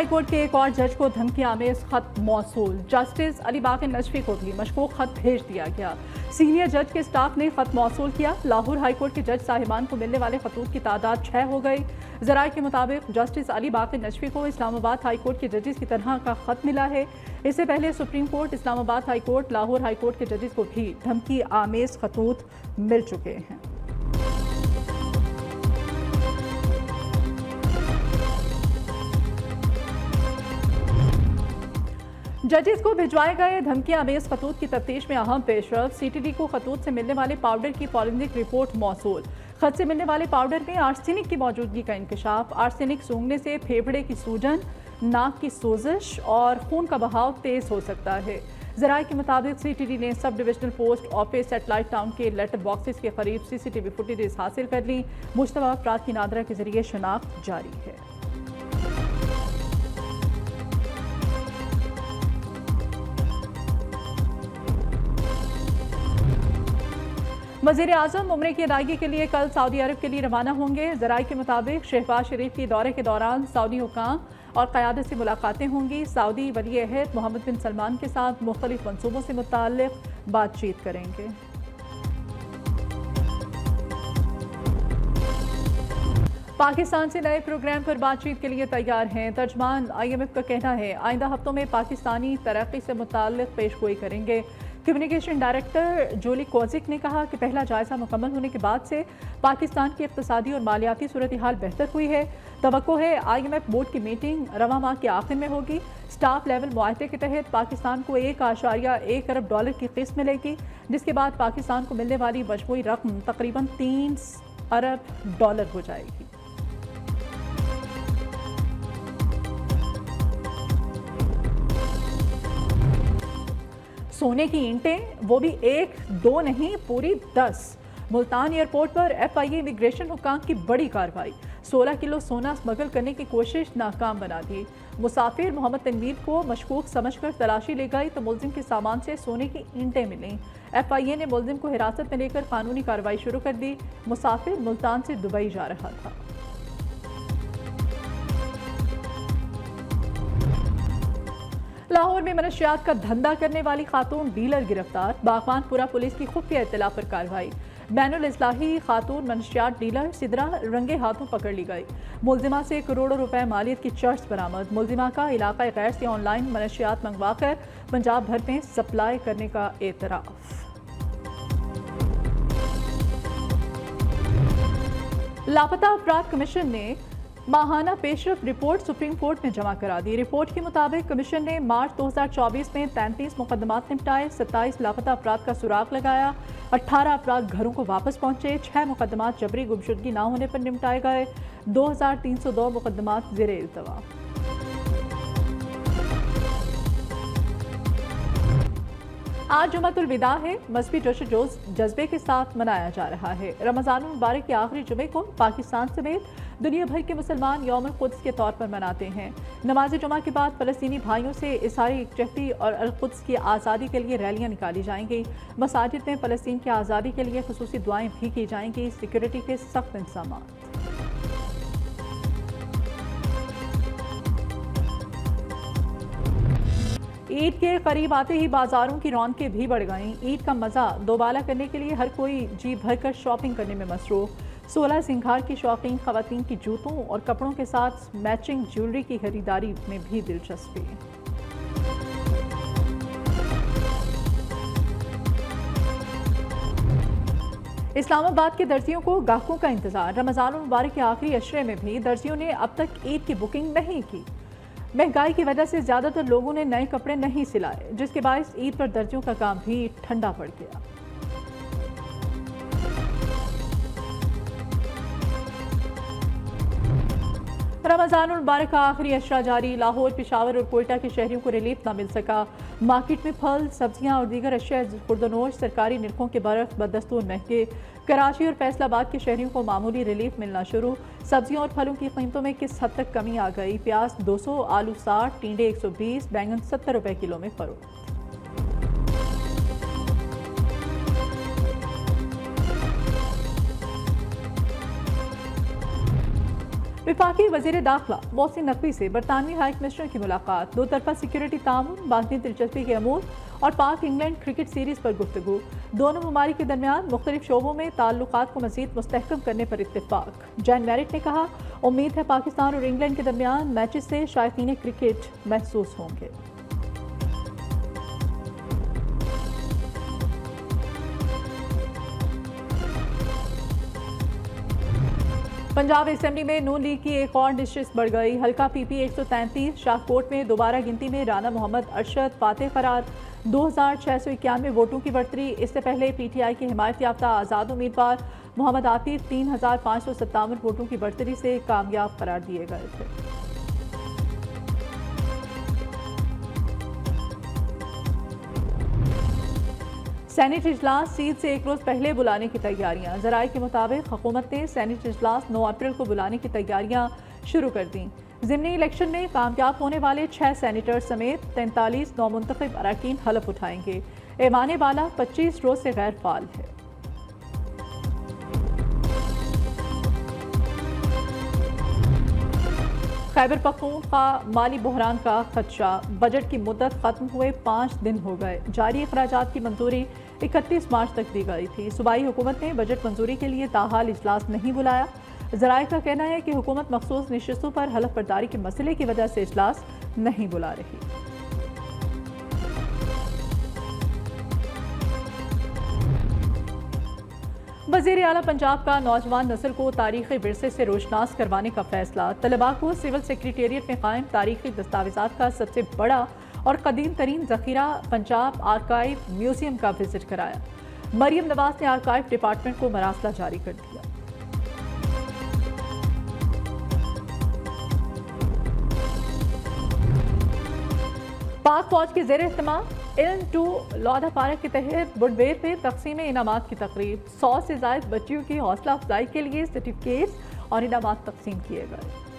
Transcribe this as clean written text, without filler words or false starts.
High court के एक और जज को धमकी आमेज खत मौसूल। जस्टिस अली बाक़ी नजफी को भी मशकूक खत भेज दिया गया। सीनियर जज के स्टाफ ने खत मौसूल किया। लाहौर हाई कोर्ट के जज साहिबान को मिलने वाले खतूत की तादाद 6 हो गई। जराये के मुताबिक जस्टिस अली बाक़ी नजफी को इस्लामाबाद हाई कोर्ट के जजेस की तरह का खत मिला है। इससे पहले supreme court, Islamabad high court, Lahore high court के जजेस को भी धमकी आमेज खतूत मिल चुके हैं। जजेस को भिजवाए गए धमकी आमेज खतूत की तफ्तीश में अहम पेशरफ। सीटीडी को खतूत से मिलने वाले पाउडर की फॉरेंसिक रिपोर्ट मौसूल। खत से मिलने वाले पाउडर में आर्सेनिक की मौजूदगी का इंकशाफ। आर्सेनिक सूंघने से फेफड़े की सूजन, नाक की सोजिश और खून का बहाव तेज हो सकता है। जराये के मुताबिक सीटीडी ने sub divisional post office satellite town के लेटर बॉक्सेस के करीब सीसीटीवी फुटेज हासिल कर ली। मुश्तबा अफराद की नादरा के जरिए शनाख्त जारी है। वज़ीर आज़म उम्रे की अदायगी के लिए कल सऊदी अरब के लिए रवाना होंगे। ज़राए के मुताबिक शहबाज शरीफ के दौरे के दौरान सऊदी हुकाम और क़यादत से मुलाकातें होंगी। सऊदी वली अहद मोहम्मद बिन सलमान के साथ मुख्तलिफ मनसूबों से मुताल्लिक़ बातचीत करेंगे। पाकिस्तान से नए प्रोग्राम पर बातचीत के लिए तैयार हैं। तर्जमान IMF का कहना है आइंदा हफ्तों में पाकिस्तानी तरक्की से मुताल्लिक़ पेशगोई करेंगे। कम्युनिकेशन डायरेक्टर जोली कोजिक ने कहा कि पहला जायजा मुकम्मल होने के बाद से पाकिस्तान की इक़्तिसादी और मालियाती सूरत हाल बेहतर हुई है। तवक्को है IMF बोर्ड की मीटिंग रवा माह के आखिर में होगी। स्टाफ लेवल मुआहदे के तहत पाकिस्तान को $1.1 अरब की किस्त मिलेगी, जिसके बाद पाकिस्तान को मिलने वाली मजमूई रकम तकरीबन $3 अरब हो जाएगी। सोने की ईंटें, वो भी 1, 2 नहीं पूरी 10। मुल्तान एयरपोर्ट पर FIA इमिग्रेशन हुकाम की बड़ी कार्रवाई। 16 किलो सोना स्मगल करने की कोशिश नाकाम बना दी। मुसाफिर मोहम्मद तनवीर को मशकूक समझकर तलाशी ले गई तो मुलजिम के सामान से सोने की ईंटें मिलीं। FIA ने मुलजिम को हिरासत में लेकर कानूनी कार्रवाई शुरू कर दी। मुसाफिर मुल्तान से दुबई जा रहा था। लाहौर में मनशियात का धंधा करने वाली खातून डीलर गिरफ्तार। बागवानपुरा पुलिस की खुफिया इत्तला पर कार्रवाई। बैनुल इस्लाही खातून मनशियात डीलर सिदरा रंगे हाथों पकड़ ली गई। मुलजिमा से करोड़ों रुपए मालियत की चर्च बरामद। मुलजिमा का इलाका गैर से ऑनलाइन मनशियात मंगवाकर पंजाब भर में सप्लाई करने का एतराफ। लापता अफराद कमीशन ने माहाना पेशरफ रिपोर्ट सुप्रीम कोर्ट में जमा करा दी। रिपोर्ट के मुताबिक कमीशन ने मार्च 2024 में 33 मुकदमात निपटाए, 27 लापता अफराद का सुराग लगाया, 18 अफराद घरों को वापस पहुंचे, 6 मुकदमात जबरी गुमशुदगी ना होने पर निपटाए गए, 2302 मुकदमात ज़ेरे इल्तवा। आज जुमातुल विदा है। मजहबी जोश जज्बे के साथ मनाया जा रहा है। रमज़ान मुबारक के आखिरी जुमे को पाकिस्तान समेत दुनिया भर के मुसलमान यौम कुद्स के तौर पर मनाते हैं। नमाज जुमा के बाद फ़लस्तीनी भाइयों से इज़हार यकजहती और अल-कुद्स की आज़ादी के लिए रैलियाँ निकाली जाएंगी। मसाजिद में फ़लस्तीन की आज़ादी के लिए खुसूसी दुआएं भी की जाएंगी। सिक्योरिटी के सख्त इंतज़ाम। ईद के करीब आते ही बाजारों की रौनकें भी बढ़ गईं। ईद का मज़ा दोबाला करने के लिए हर कोई जी भरकर शॉपिंग करने में मसरूफ़। 16 सिंगार की शौकीन ख़वातीन की जूतों और कपड़ों के साथ मैचिंग ज्वेलरी की खरीदारी में भी दिलचस्पी। इस्लामाबाद के दर्जियों को गाहकों का इंतजार। रमज़ान मुबारक के आखिरी अशरे में भी दर्जियों ने अब तक ईद की बुकिंग नहीं की। महंगाई की वजह से ज़्यादातर लोगों ने नए कपड़े नहीं सिलाए, जिसके बायस ईद पर दर्जियों का काम भी ठंडा पड़ गया। रमज़ान मुबारक का आखिरी अशरा जारी। लाहौर, पेशावर और कोयटा के शहरियों को रिलीफ न मिल सका। मार्केट में फल, सब्जियां और दीगर अशिया खुर्दनोश सरकारी निरखों के बरफ बदस्तूर महंगे। कराची और फैसलाबाद के शहरियों को मामूली रिलीफ मिलना शुरू। सब्जियों और फलों की कीमतों में किस हद तक कमी आ गई। प्याज 200, आलू 60, टिंडे 120, बैंगन 70 रुपए किलो में फरोख्त। विफाकी वजीर दाखिला मोहसिन नकवी से बरतानवी हाई कमिश्नर की मुलाकात, दो तरफा सिक्योरिटी ताउन, बाकी दिलचस्पी के अमूर और पाक इंग्लैंड क्रिकेट सीरीज पर गुफ्तगू। दोनों ममालिक के दरमियान मुख्तलिफ शोबों में ताल्लुकात को मजीद मुस्तहकम करने पर इत्तेफाक। जैन मैरिट ने कहा, उम्मीद है पाकिस्तान और इंग्लैंड के दरमियान मैचेस से शायकीन क्रिकेट महसूस होंगे। पंजाब असेंबली में नून लीग की एक और नशिस्त बढ़ गई। हल्का पीपी 133 शाहकोट में दोबारा गिनती में राना मोहम्मद अरशद फातेह करार, 2691 वोटों की बढ़तरी। इससे पहले पीटीआई की हिमायत याफ्ता आज़ाद उम्मीदवार मोहम्मद आतिफ 3557 वोटों की बढ़तरी से कामयाब करार दिए गए थे। सेनेट इजलास सीट से एक रोज़ पहले बुलाने की तैयारियां। जराये के मुताबिक हुकूमत ने सेनेट इजलास 9 अप्रैल को बुलाने की तैयारियां शुरू कर दी। ज़िमनी इलेक्शन में कामयाब होने वाले 6 सेनेटर समेत 43 नौमुंतखब अरकान हलफ उठाएंगे। ऐवान बाला 25 रोज से गैर फाल है। खैबर पख्तूनख्वा माली बहरान का खदशा, बजट की मुद्दत खत्म हुए 5 दिन हो गए। जारी अखराजात की मंजूरी 31 मार्च तक दी गई थी। सूबाई हुकूमत ने बजट मंजूरी के लिए ताहाल इजलास नहीं बुलाया। ज़राए का कहना है कि हुकूमत मखसूस नशिस्तों पर हलफ बर्दारी के मसले की वजह से इजलास नहीं बुला रही। वज़ीर आला पंजाब का नौजवान नस्ल को तारीख़ी विरसे से रोशनास करवाने का फैसला। तलबा को सिविल सेक्रेटेरिएट में कायम तारीख़ी दस्तावेज़ात का सबसे बड़ा और कदीम तरीन ज़ख़ीरा पंजाब आर्काइव म्यूज़ियम का विजिट कराया। मरियम नवाज ने आर्काइव डिपार्टमेंट को मरासला जारी कर दिया। पाक फौज के ज़ेर एहतमाम इल्म टू लौधा पार्क के तहत बुडवेर में तकसीम इनामात की तकरीब। 100 से ज़ायद बच्चियों की हौसला अफजाई के लिए सर्टिफिकेट्स और इनामात तकसीम किए गए।